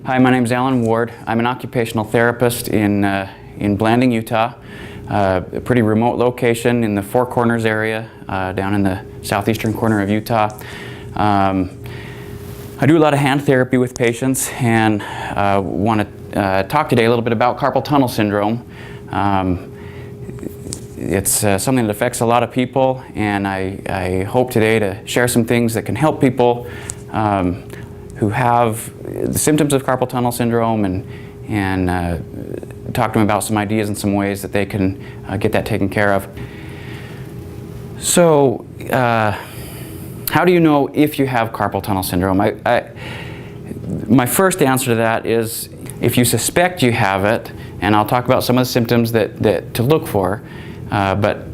Hi, my name is Alan Ward. I'm an occupational therapist in Blanding, Utah, a pretty remote location in the Four Corners area, down in the southeastern corner of Utah. I do a lot of hand therapy with patients and want to talk today a little bit about carpal tunnel syndrome. It's something that affects a lot of people, and I hope today to share some things that can help people who have the symptoms of carpal tunnel syndrome and talk to them about some ideas and some ways that they can get that taken care of. So, how do you know if you have carpal tunnel syndrome? My first answer to that is if you suspect you have it, and I'll talk about some of the symptoms that to look for, but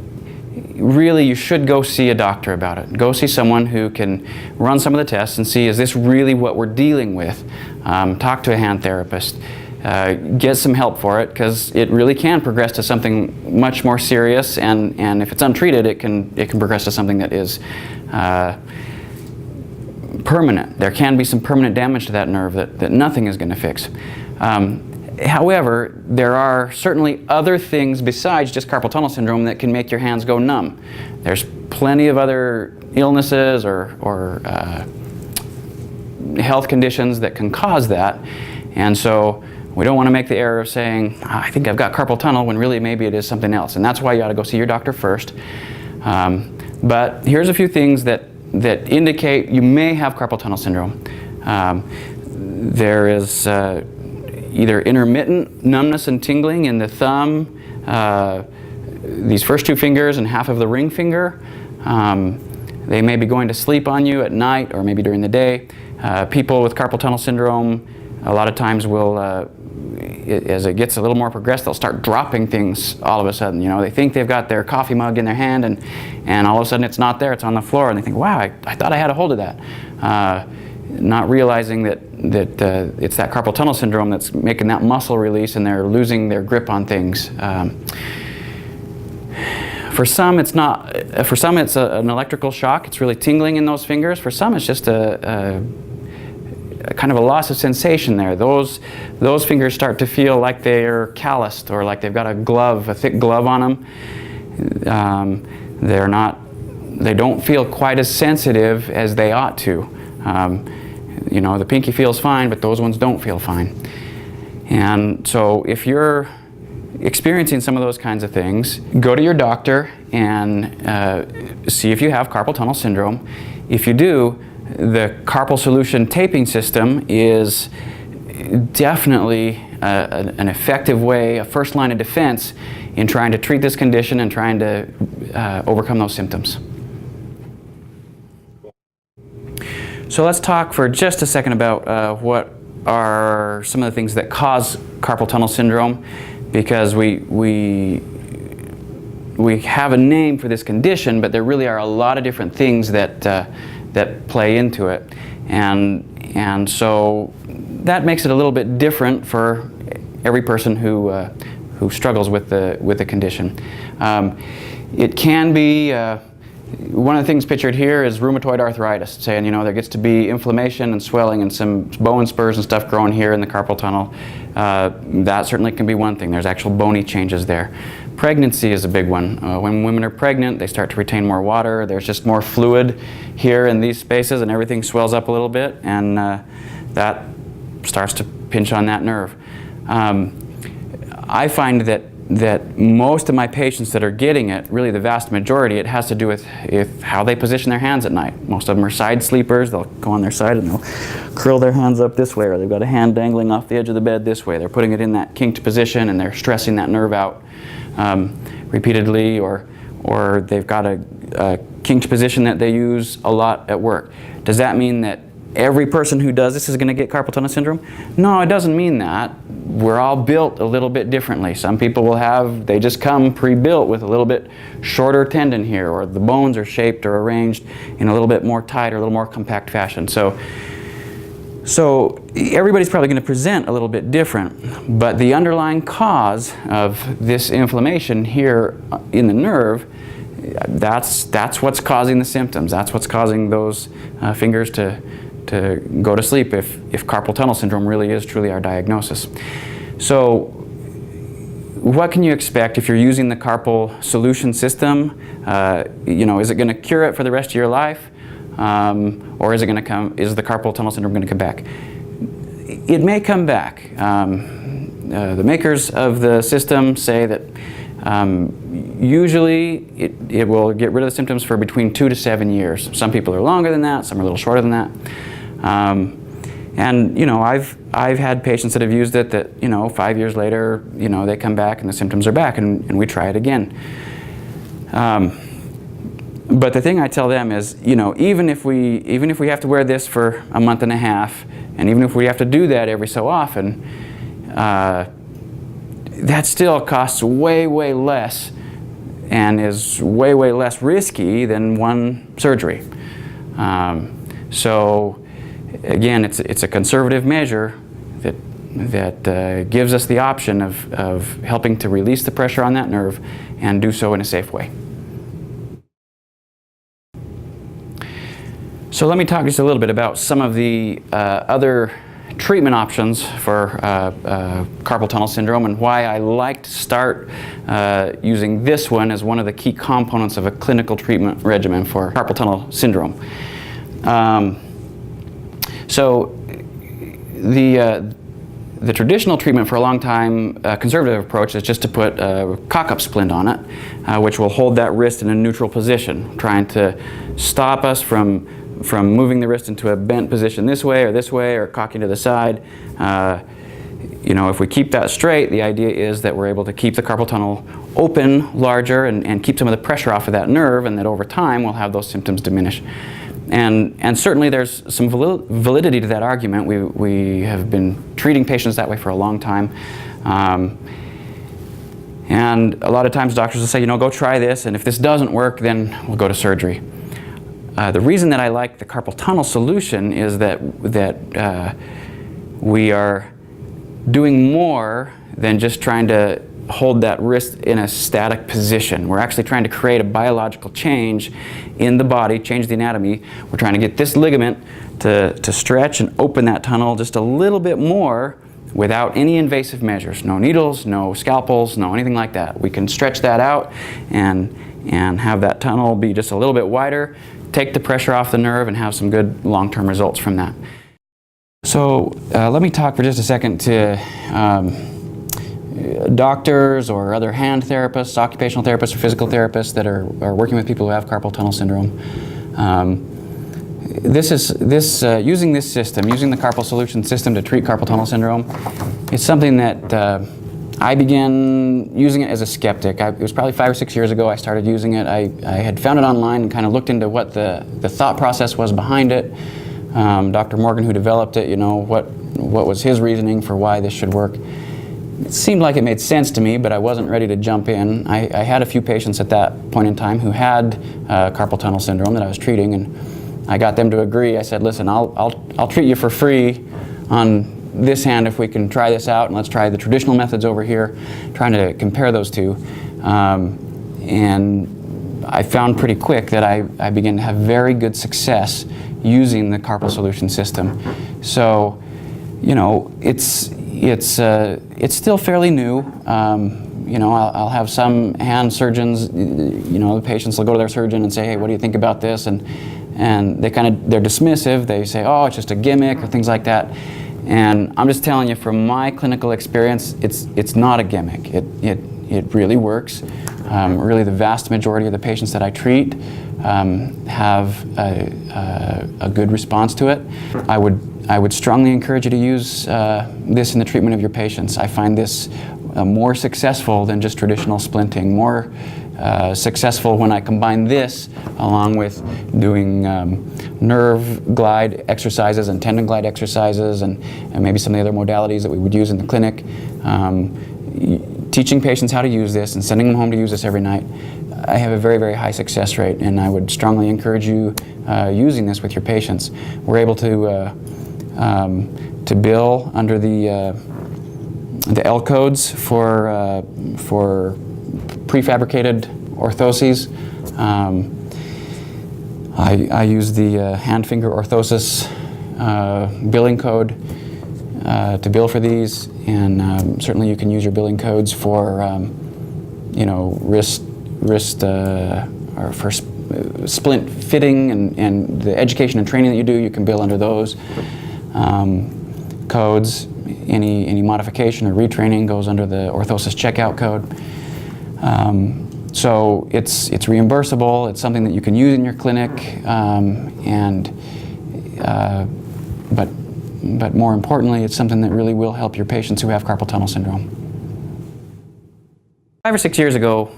really you should go see a doctor about it. Go see someone who can run some of the tests and see, is this really what we're dealing with? Talk to a hand therapist. Get some help for it, because it really can progress to something much more serious, and if it's untreated, it can progress to something that is permanent. There can be some permanent damage to that nerve that nothing is going to fix. However, there are certainly other things besides just carpal tunnel syndrome that can make your hands go numb. There's plenty of other illnesses or health conditions that can cause that, and so we don't want to make the error of saying, I think I've got carpal tunnel, when really maybe it is something else, and that's why you ought to go see your doctor first. But here's a few things that indicate you may have carpal tunnel syndrome. There is either intermittent numbness and tingling in the thumb, these first two fingers and half of the ring finger. They may be going to sleep on you at night or maybe during the day. People with carpal tunnel syndrome a lot of times will, as it gets a little more progressed, they'll start dropping things all of a sudden. You know, they think they've got their coffee mug in their hand, and all of a sudden it's not there, it's on the floor, and they think, wow, I thought I had a hold of that. Not realizing that it's that carpal tunnel syndrome that's making that muscle release, and they're losing their grip on things. For some, it's not. For some, it's an electrical shock. It's really tingling in those fingers. For some, it's just a kind of a loss of sensation there. Those fingers start to feel like they're calloused, or like they've got a thick glove on them. They don't feel quite as sensitive as they ought to. You know, the pinky feels fine, but those ones don't feel fine. And so if you're experiencing some of those kinds of things, go to your doctor and see if you have carpal tunnel syndrome. If you do, the Carpal Solution taping system is definitely an effective way, a first line of defense in trying to treat this condition and trying to overcome those symptoms. So let's talk for just a second about what are some of the things that cause carpal tunnel syndrome, because we have a name for this condition, but there really are a lot of different things that play into it, and so that makes it a little bit different for every person who struggles with the condition. It can be one of the things pictured here is rheumatoid arthritis, saying, you know, there gets to be inflammation and swelling and some bone spurs and stuff growing here in the carpal tunnel. That certainly can be one thing. There's actual bony changes there. Pregnancy is a big one. When women are pregnant, they start to retain more water. There's just more fluid here in these spaces, and everything swells up a little bit, and that starts to pinch on that nerve. I find that most of my patients that are getting it, really the vast majority, it has to do with how they position their hands at night. Most of them are side sleepers. They'll go on their side and they'll curl their hands up this way, or they've got a hand dangling off the edge of the bed this way. They're putting it in that kinked position, and they're stressing that nerve out repeatedly, or they've got a kinked position that they use a lot at work. Does that mean that every person who does this is going to get carpal tunnel syndrome? No, it doesn't mean that. We're all built a little bit differently. Some people they just come pre-built with a little bit shorter tendon here, or the bones are shaped or arranged in a little bit more tight or a little more compact fashion. So everybody's probably going to present a little bit different, but the underlying cause of this inflammation here in the nerve, that's what's causing the symptoms. That's what's causing those fingers to to go to sleep if carpal tunnel syndrome really is truly our diagnosis. So what can you expect if you're using the Carpal Solution system? Is it going to cure it for the rest of your life? Or is the carpal tunnel syndrome going to come back? It may come back. The makers of the system say that usually it will get rid of the symptoms for between 2 to 7 years. Some people are longer than that, some are a little shorter than that. I've had patients that have used it that 5 years later they come back and the symptoms are back, and we try it again. But the thing I tell them is, even if we have to wear this for a month and a half, and even if we have to do that every so often, that still costs way, way less and is way, way less risky than one surgery. So again, it's a conservative measure that gives us the option of helping to release the pressure on that nerve and do so in a safe way. So let me talk just a little bit about some of the other treatment options for carpal tunnel syndrome and why I like to start using this one as one of the key components of a clinical treatment regimen for carpal tunnel syndrome. So the traditional treatment for a long time, conservative approach, is just to put a cock-up splint on it, which will hold that wrist in a neutral position, trying to stop us from moving the wrist into a bent position this way or cocking to the side. If we keep that straight, the idea is that we're able to keep the carpal tunnel open larger and keep some of the pressure off of that nerve, and that over time we'll have those symptoms diminish. And certainly there's some validity to that argument. We have been treating patients that way for a long time. And a lot of times doctors will say, go try this, and if this doesn't work, then we'll go to surgery. The reason that I like the Carpal Tunnel Solution is that we are doing more than just trying to hold that wrist in a static position. We're actually trying to create a biological change in the body, change the anatomy. We're trying to get this ligament to stretch and open that tunnel just a little bit more without any invasive measures. No needles, no scalpels, no anything like that. We can stretch that out and have that tunnel be just a little bit wider, take the pressure off the nerve, and have some good long-term results from that. So let me talk for just a second to doctors or other hand therapists, occupational therapists, or physical therapists that are working with people who have carpal tunnel syndrome. Using this system, using the Carpal Solution system to treat carpal tunnel syndrome, it's something that I began using it as a skeptic. It was probably 5 or 6 years ago I started using it. I had found it online and kind of looked into what the thought process was behind it. Dr. Morgan, who developed it, what was his reasoning for why this should work. It seemed like it made sense to me, but I wasn't ready to jump in. I had a few patients at that point in time who had carpal tunnel syndrome that I was treating, and I got them to agree. I said, listen, I'll treat you for free on this hand if we can try this out, and let's try the traditional methods over here, trying to compare those two. And I found pretty quick that I began to have very good success using the Carpal Solution system. So, it's still fairly new. I'll have some hand surgeons, the patients will go to their surgeon and say, hey, what do you think about this? And they're dismissive. They say, oh, it's just a gimmick or things like that. And I'm just telling you, from my clinical experience, it's not a gimmick. It really works. Really, the vast majority of the patients that I treat have a good response to it. I would strongly encourage you to use this in the treatment of your patients. I find this more successful than just traditional splinting, more successful when I combine this along with doing nerve glide exercises and tendon glide exercises and maybe some of the other modalities that we would use in the clinic. Teaching patients how to use this and sending them home to use this every night, I have a very, very high success rate, and I would strongly encourage you using this with your patients. We're able to bill under the L codes for prefabricated orthoses. I use the hand finger orthosis billing code to bill for these, and certainly you can use your billing codes for wrist or for splint fitting and the education and training that you do. You can bill under those codes. Any modification or retraining goes under the orthosis checkout code. So it's reimbursable. It's something that you can use in your clinic, but more importantly, it's something that really will help your patients who have carpal tunnel syndrome. 5 or 6 years ago,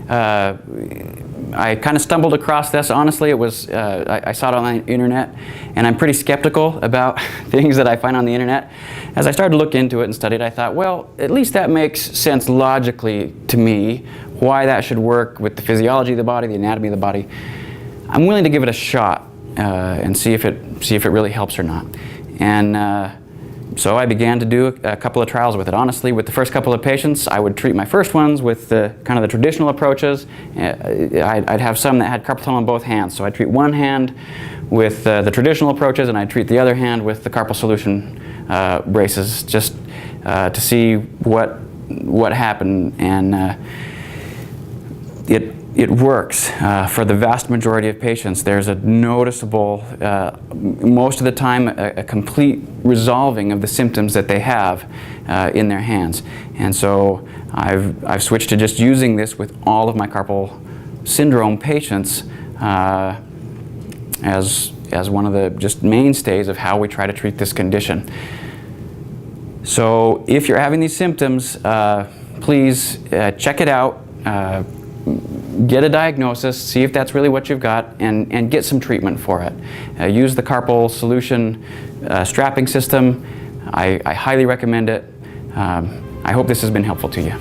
I kind of stumbled across this. Honestly, it was I saw it on the internet, and I'm pretty skeptical about things that I find on the internet. As I started to look into it and study it, I thought, well, at least that makes sense logically to me, why that should work with the physiology of the body, the anatomy of the body. I'm willing to give it a shot and see if it really helps or not. And so I began to do a couple of trials with it. Honestly, with the first couple of patients, I would treat my first ones with the kind of the traditional approaches. I'd have some that had carpal tunnel in both hands, so I'd treat one hand with the traditional approaches, and I'd treat the other hand with the Carpal Solution braces, just to see what happened. And it works for the vast majority of patients. There's a noticeable, most of the time, a complete resolving of the symptoms that they have in their hands. And so I've switched to just using this with all of my carpal syndrome patients as one of the just mainstays of how we try to treat this condition. So if you're having these symptoms, please check it out. Get a diagnosis, see if that's really what you've got, and get some treatment for it. Use the Carpal Solution strapping system. I highly recommend it. I hope this has been helpful to you.